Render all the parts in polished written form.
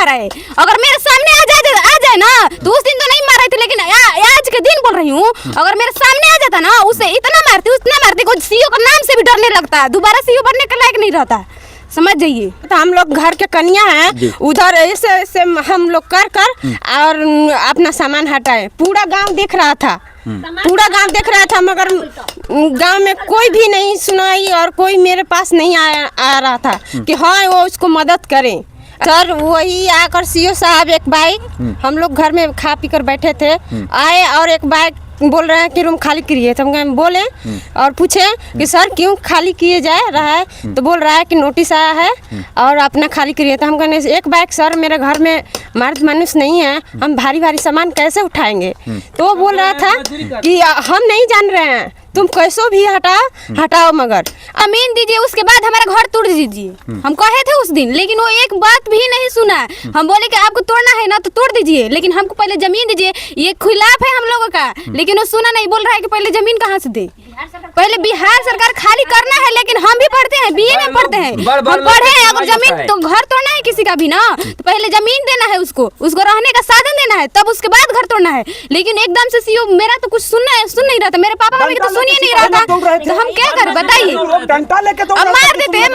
उठा रहा है। अगर मेरे सामने आ जाए ना तो उस दिन तो नहीं मार रहे थे, लेकिन आज के दिन बोल रही हूँ, अगर मेरे सामने आ जाता ना उसे इतना मारती उतना मारती, कोई सीओ का नाम से भी डरने लगता, दोबारा सीओ बनने के लायक नहीं रहता, समझ जाइए। तो हम लोग घर के कन्या हैं, उधर ऐसे हम लोग कर और अपना सामान हटाए। पूरा गांव देख रहा था, पूरा गांव देख रहा था, मगर गांव में कोई भी नहीं सुनाई और कोई मेरे पास नहीं आ रहा था कि हाँ वो उसको मदद करें। सर वही आकर सीओ साहब एक बाइक, हम लोग घर में खा पी कर बैठे थे, आए और एक बाइक बोल रहे हैं कि रूम खाली करिए। तो हम बोले और पूछे कि सर क्यों खाली किए जा रहा है, तो बोल रहा है कि नोटिस आया है और अपना खाली करिए। तो हम कहने एक बाइक सर मेरे घर में मर्द मनुष्य नहीं है, हम भारी भारी सामान कैसे उठाएंगे। तो वो बोल रहा था कि हम नहीं जान रहे हैं, तुम कैसो भी हटाओ मगर अमीन दीजिए, उसके बाद हमारा घर तोड़ दीजिए। हम कहे थे उस दिन, लेकिन वो एक बात भी नहीं सुना। हम बोले कि आपको तोड़ना है ना तो तोड़ दीजिए, लेकिन हमको पहले जमीन दीजिए, ये खिलाफ है हम लोगों का। लेकिन वो सुना नहीं, बोल रहा है कि पहले जमीन कहाँ से दे, पहले बिहार सरकार खाली करना है। लेकिन हम भी पढ़ते हैं, बीए में पढ़ते हैं, हम पढ़े हैं। अगर जमीन तो घर तोड़ना है किसी का भी ना, तो पहले जमीन देना है, उसको रहने का साधन देना है, तब उसके बाद घर तोड़ना है। लेकिन एकदम से सीओ मेरा तो कुछ सुन नहीं रहा था, मेरे पापा मम्मी तो सुन ही नहीं रहा था, तो हम क्या करें बताइए। अब मार देते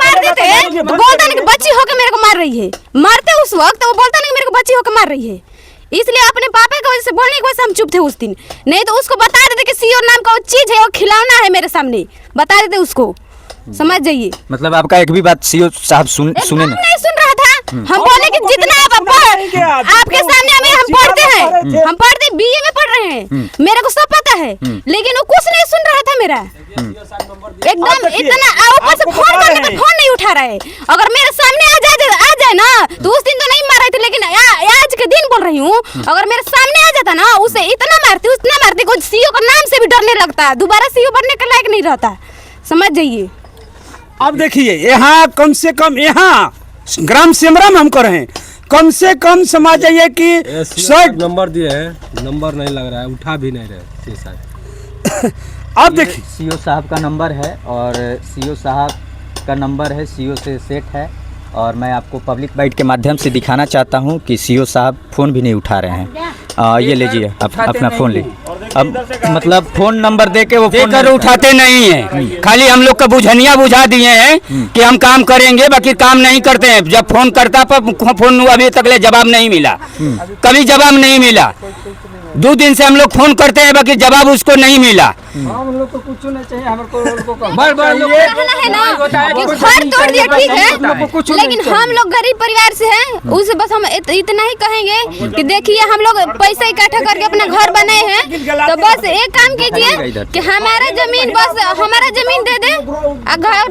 तो बोलता नहीं कि बच्ची होकर मेरे को मार रही है, मारते उस वक्त वो बोलता नहीं मेरे को बच्ची होकर मार रही है। इसलिए अपने पापा की वजह से बोलने की वजह से हम चुप थे उस दिन, नहीं तो उसको बता देते कि सीओ नाम का वो चीज है, वो खिलौना है, मेरे सामने बता देते उसको, समझ जाइए। मतलब आपका एक भी बात सीओ साहब सुने नहीं सुन रहा था। हम बोले कि जितना आपके सामने हम पढ़ते हैं, हम पढ़ते बीए में पढ़ रहे हैं, मेरे को सब पता है, लेकिन वो कुछ नहीं सुन रहा था मेरा, एकदम इतना ऊपर से फोन करके तो फोन नहीं उठा रहा है। अगर मेरे सामने आ जाए ना तो उस दिन तो नहीं मार रहे थे, लेकिन आज के दिन बोल रही हूँ, अगर मेरे सामने आ जाता ना उसे इतना मारती, कोई सीओ का नाम से भी डरने लगता, दोबारा सीओ बनने के लायक नहीं रहता, समझ जाइए। अब देखिए यहाँ कम से कम यहाँ ग्राम सिमरन हम कर रहे हैं, कम से कम समझ जाइए कि नंबर दिए हैं, नंबर नहीं लग रहा है, उठा भी नहीं रहे। अब देखिए सीओ साहब का नंबर है और सीओ साहब का नंबर है, सीओ से सेट है, और मैं आपको पब्लिक बाइट के माध्यम से दिखाना चाहता हूं कि सीओ साहब फ़ोन भी नहीं उठा रहे हैं। ये लीजिए अपना फ़ोन लीजिए। अब मतलब फ़ोन नंबर दे के वो देकर उठाते नहीं हैं, खाली हम लोग का बुझनिया बुझा दिए हैं कि हम काम करेंगे, बाकी काम नहीं करते हैं। जब फोन करता पर फोन अभी तक ले जवाब नहीं मिला, कभी जवाब नहीं मिला। 2 दिन से हम लोग फोन करते हैं, बाकी जवाब उसको नहीं मिला। हम लोग को कुछ नहीं चाहिए, हमको घर तोड़ दिया ठीक है, लेकिन हम लोग गरीब परिवार से हैं, उसे बस हम इतना ही कहेंगे कि देखिए हम लोग पैसा इकट्ठा करके अपना घर बनाए हैं, तो बस एक काम कीजिए कि हमारा जमीन दे दे,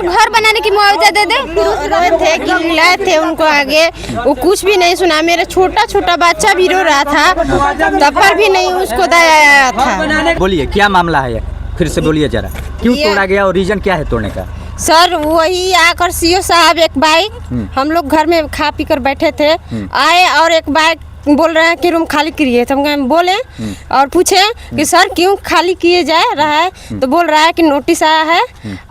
घर बनाने की मुआवजा दे दे। रोए थे कि लाए थे उनको आगे, वो कुछ भी नहीं सुना। मेरा छोटा बच्चा भी रो रहा था, तब पर भी नहीं उसको दया था। बोलिए क्या मामला है, फिर से बोलिए जरा, क्यों तोड़ा गया और रीजन क्या है तोड़ने का। सर वही आकर सीओ साहब एक बाइक, हम लोग घर में खा पी कर बैठे थे, आए और एक बाइक बोल रहे हैं कि रूम खाली करिए। तो हम बोले और पूछे कि सर क्यों खाली किए जा रहा है, तो बोल रहा है कि नोटिस आया है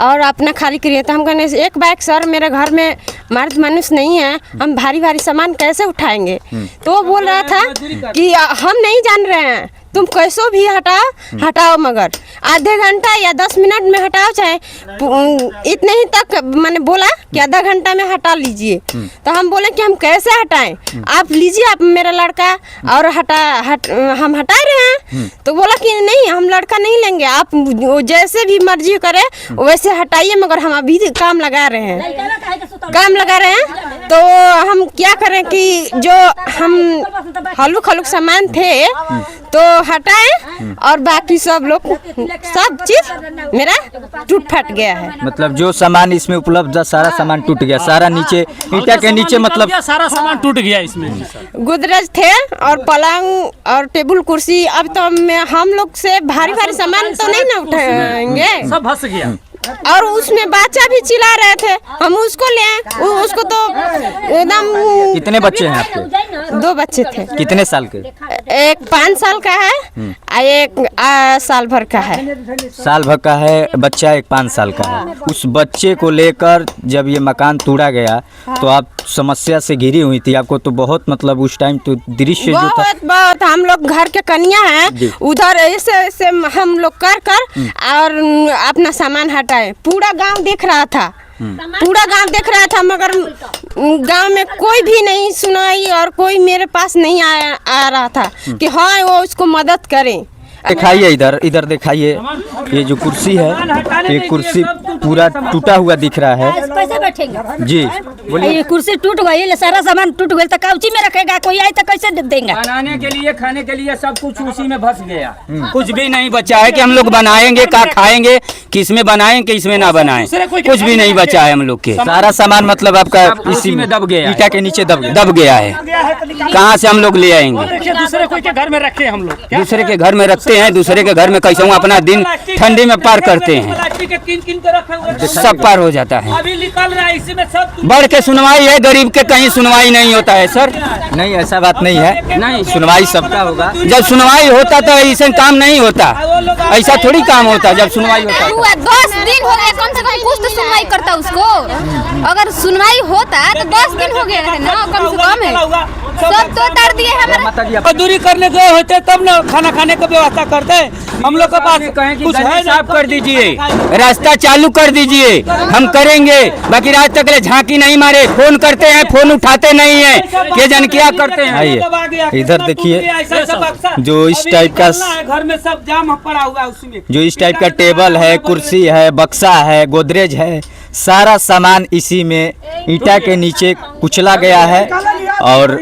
और अपना खाली करिए। तो हम कहने एक बाइक सर मेरे घर में मर्द मनुष्य नहीं है, हम भारी भारी सामान कैसे उठाएंगे। तो वो बोल रहा था कि हम नहीं जान रहे हैं, तुम कैसो भी हटाओ मगर आधे घंटा या 10 मिनट में हटाओ, चाहे इतने ही तक मैंने बोला कि आधा घंटा में हटा लीजिए। तो हम बोले कि हम कैसे हटाएं, आप लीजिए, आप मेरा लड़का और हम हटा रहे हैं। तो बोला कि नहीं हम लड़का नहीं लेंगे, आप जैसे भी मर्जी करे वैसे हटाइए, मगर हम अभी काम लगा रहे हैं। तो हम क्या करें कि जो हम हल्लुक सामान थे तो हटाएं, और बाकी सब चीज मेरा टूट फट गया है। मतलब जो सामान इसमें उपलब्ध था सारा सामान टूट गया, सारा नीचे ईंटा के नीचे, मतलब सारा सामान टूट गया इसमें। गोदरेज थे और पलंग और टेबल कुर्सी, अब तो हम लोग से भारी सामान तो नहीं ना उठाएंगे, सब फंस गया। और उसमें बच्चा भी चिल्ला रहे थे, हम उसको ले उसको तो एकदम। कितने बच्चे हैं आपके? 2 बच्चे थे। कितने साल के? एक 5 साल का है और एक साल भर का है। साल भर का है बच्चा, एक 5 साल का है। उस बच्चे को लेकर जब ये मकान तोड़ा गया तो आप समस्या से घिरी हुई थी, आपको तो बहुत मतलब उस टाइम तो दृश्य जो था बहुत हम लोग घर के कन्या हैं, उधर ऐसे हम लोग कर और अपना सामान हटाए। पूरा गांव देख रहा था, पूरा गांव देख रहा था, मगर गांव में कोई भी नहीं सुनाई और कोई मेरे पास नहीं आ रहा था कि हाँ वो उसको मदद करें। दिखाइए इधर, इधर दिखाइए। ये जो कुर्सी है, ये कुर्सी पूरा टूटा हुआ दिख रहा है। कैसे बैठेंगे जी बोलिए। ये कुर्सी टूट गई, सारा सामान टूट गई तो काउची में रखेगा, कोई आए तो कैसे देंगे? बनाने के लिए, खाने के लिए सब कुछ उसी में फंस गया। कुछ भी नहीं बचा है कि हम लोग बनाएंगे, क्या खाएंगे, किस में बनाएं किस में ना बनाएं, कुछ भी नहीं बचा है हम लोग के। सारा सामान मतलब आपका इसी में दब गया, ईटा के नीचे दब गया है। कहाँ से हम लोग ले आएंगे? दूसरे कोई के घर में रखे हम लोग, दूसरे के घर में रखते हैं, दूसरे के घर में कैसे अपना दिन ठंडी में पार करते हैं, सब पार हो जाता है। अभी निकल रहा है इसी में सब। बढ़ के सुनवाई है, गरीब के कहीं सुनवाई नहीं होता है सर। नहीं, ऐसा बात नहीं है, नहीं, सुनवाई सबका होगा। जब सुनवाई होता तो ऐसे काम नहीं होता, ऐसा थोड़ी काम होता जब सुनवाई होता। 10 दिन हो गए, कम से कम कुछ तो सुनवाई करता उसको। अगर सुनवाई होता तो 10 दिन हो गए है ना, कम से कम है। सब तो तार दिए हमारे। मजदूरी करने गए होते तब ना खाना खाने की व्यवस्था करते। हम लोग के पास कुछ है, साफ कर दीजिए, रास्ता चालू कर दीजिए, हम करेंगे। बाकी रात तक ले झांकी नहीं मारे, फोन करते हैं, फोन उठाते नहीं है, के जन क्या करते हैं। आइए इधर देखिए, जो इस टाइप का घर में सब जाम पड़ा हुआ है, उसमें जो इस टाइप का टेबल है, कुर्सी है, बक्सा है, गोदरेज है, सारा सामान इसी में ईटा के नीचे कुचला गया है। और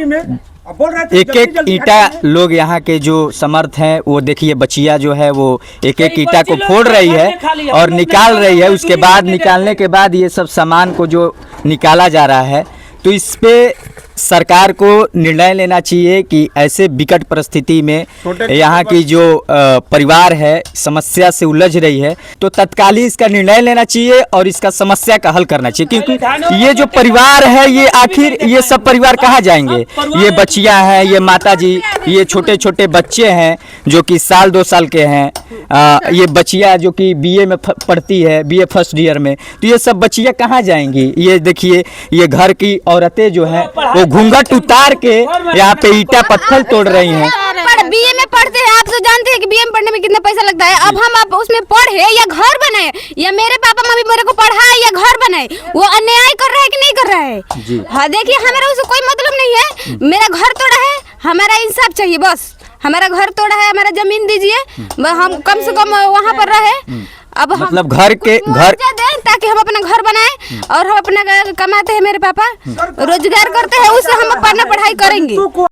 एक एक ईटा लोग यहाँ के जो समर्थ हैं वो देखिए, बचिया जो है वो एक एक ईटा को फोड़ रही है और निकाल रही है। उसके बाद निकालने के बाद ये सब सामान को जो निकाला जा रहा है, तो इस पे सरकार को निर्णय लेना चाहिए कि ऐसे विकट परिस्थिति में यहाँ की जो परिवार है समस्या से उलझ रही है, तो तत्कालीन इसका निर्णय लेना चाहिए और इसका समस्या का हल करना चाहिए। क्योंकि ये जो परिवार है, ये आखिर ये सब परिवार कहाँ जाएंगे? ये बच्चियाँ हैं, ये माता जी, ये छोटे छोटे बच्चे हैं जो कि 2 साल के हैं, ये बच्चियाँ जो कि BA में पढ़ती है, BA फर्स्ट ईयर में, तो ये सब बच्चियाँ कहाँ जाएंगी? ये देखिए, ये घर की औरतें जो हैं वो घूंघट उतार के यहाँ पे ईटा पत्थर तोड़ रही हैं। BA में पढ़ते हैं, आप तो जानते हैं कि BA में पढ़ने में कितना पैसा लगता है। अब हम आप उसमें पढ़े या घर बनाए, या मेरे पापा मम्मी मेरे को पढ़ाए या घर बनाए, वो अन्याय कर रहा है कि नहीं कर रहा है? हाँ देखिए, हमारा उससे कोई मतलब नहीं है। मेरा घर तोड़ा है, हमारा इंसाफ चाहिए बस। हमारा घर तोड़ा है, हमारा जमीन दीजिए, हम कम से कम वहाँ पर रहे। अब मतलब घर दें ताकि हम अपना घर बनाए, और हम अपना कमाते हैं, मेरे पापा रोजगार करते हैं, उससे हम अपना पढ़ाई करेंगे।